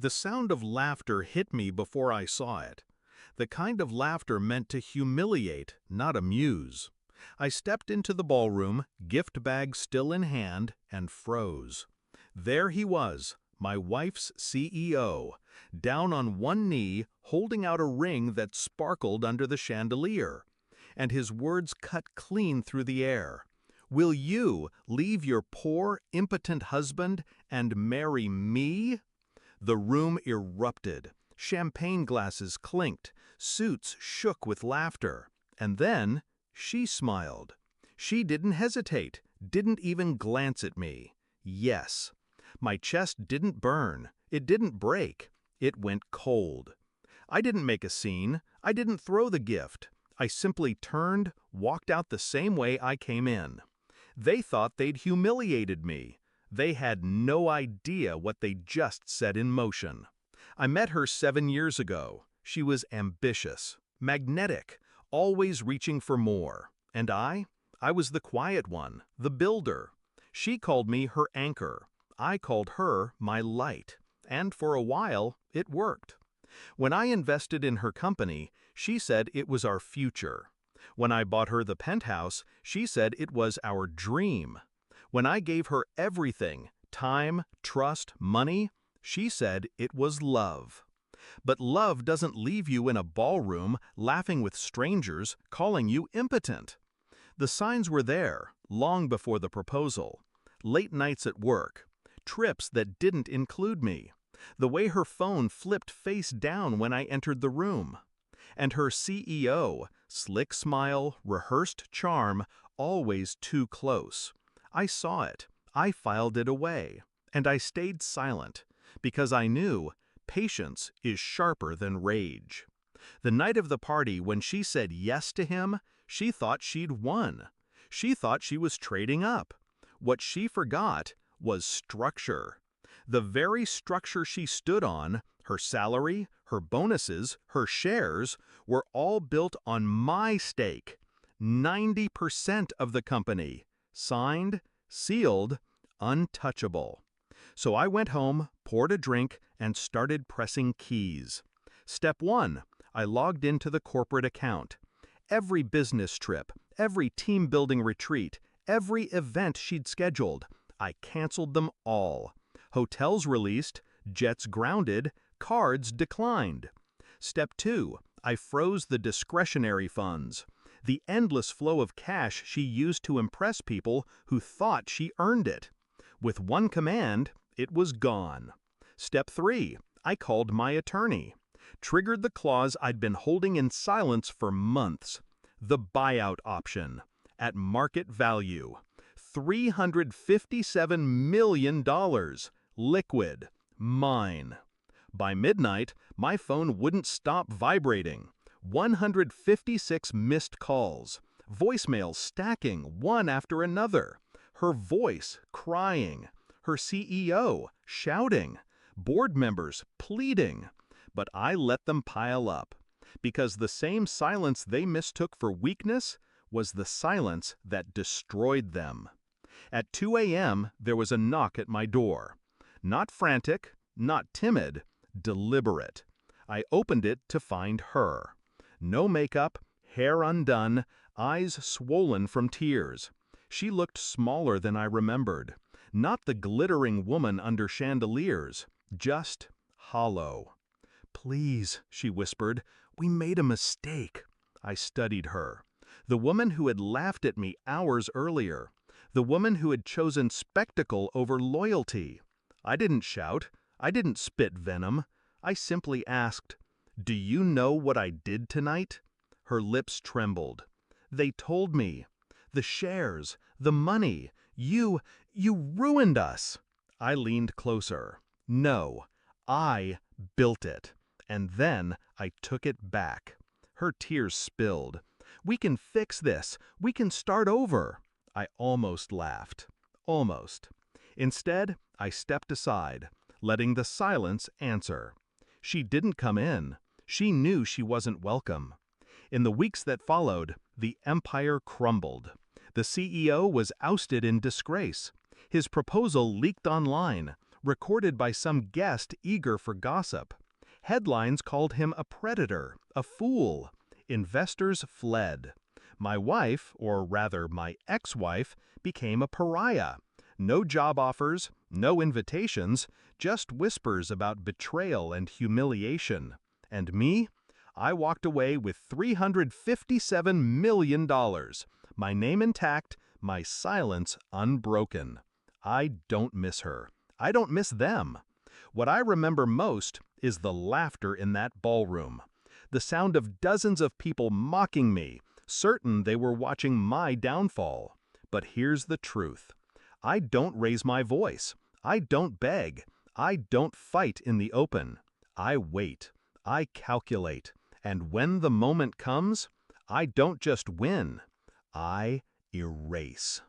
The sound of laughter hit me before I saw it. The kind of laughter meant to humiliate, not amuse. I stepped into the ballroom, gift bag still in hand, and froze. There he was, my wife's CEO, down on one knee, holding out a ring that sparkled under the chandelier. And his words cut clean through the air. "Will you leave your poor, impotent husband and marry me?" The room erupted. Champagne glasses clinked. Suits shook with laughter. And then she smiled. She didn't hesitate, didn't even glance at me. Yes. My chest didn't burn. It didn't break. It went cold. I didn't make a scene. I didn't throw the gift. I simply turned, walked out the same way I came in. They thought they'd humiliated me. They had no idea what they just set in motion. I met her 7 years ago. She was ambitious, magnetic, always reaching for more. And I was the quiet one, the builder. She called me her anchor. I called her my light. And for a while, it worked. When I invested in her company, she said it was our future. When I bought her the penthouse, she said it was our dream. When I gave her everything, time, trust, money, she said it was love. But love doesn't leave you in a ballroom, laughing with strangers, calling you impotent. The signs were there, long before the proposal. Late nights at work, trips that didn't include me, the way her phone flipped face down when I entered the room. And her CEO, slick smile, rehearsed charm, always too close. I saw it. I filed it away. And I stayed silent, because I knew patience is sharper than rage. The night of the party when she said yes to him, she thought she'd won. She thought she was trading up. What she forgot was structure. The very structure she stood on, her salary, her bonuses, her shares, were all built on my stake. 90% of the company. Signed, sealed, untouchable. So I went home, poured a drink, and started pressing keys. Step 1, I logged into the corporate account. Every business trip, every team-building retreat, every event she'd scheduled, I canceled them all. Hotels released, jets grounded, cards declined. Step 2, I froze the discretionary funds. The endless flow of cash she used to impress people who thought she earned it. With one command, it was gone. Step 3, I called my attorney. Triggered the clause I'd been holding in silence for months. The buyout option. At market value. $357 million. Liquid. Mine. By midnight, my phone wouldn't stop vibrating. 156 missed calls. Voicemails stacking one after another. Her voice crying. Her CEO shouting. Board members pleading. But I let them pile up. Because the same silence they mistook for weakness was the silence that destroyed them. At 2 a.m., there was a knock at my door. Not frantic, not timid, deliberate. I opened it to find her. No makeup, hair undone, eyes swollen from tears. She looked smaller than I remembered. Not the glittering woman under chandeliers, just hollow. "Please," she whispered, "we made a mistake." I studied her. The woman who had laughed at me hours earlier. The woman who had chosen spectacle over loyalty. I didn't shout. I didn't spit venom. I simply asked, "Do you know what I did tonight?" Her lips trembled. "They told me. The shares, the money. You ruined us." I leaned closer. "No, I built it. And then I took it back." Her tears spilled. "We can fix this. We can start over." I almost laughed. Almost. Instead, I stepped aside, letting the silence answer. She didn't come in. She knew she wasn't welcome. In the weeks that followed, the empire crumbled. The CEO was ousted in disgrace. His proposal leaked online. recorded by some guest eager for gossip. Headlines called him a predator, a fool. Investors fled. My wife, or rather my ex-wife, became a pariah. No job offers, no invitations, just whispers about betrayal and humiliation. And me? I walked away with $357 million. My name intact, my silence unbroken. I don't miss her. I don't miss them. What I remember most is the laughter in that ballroom. The sound of dozens of people mocking me, certain they were watching my downfall. But here's the truth. I don't raise my voice. I don't beg. I don't fight in the open. I wait. I calculate. And when the moment comes, I don't just win. I erase.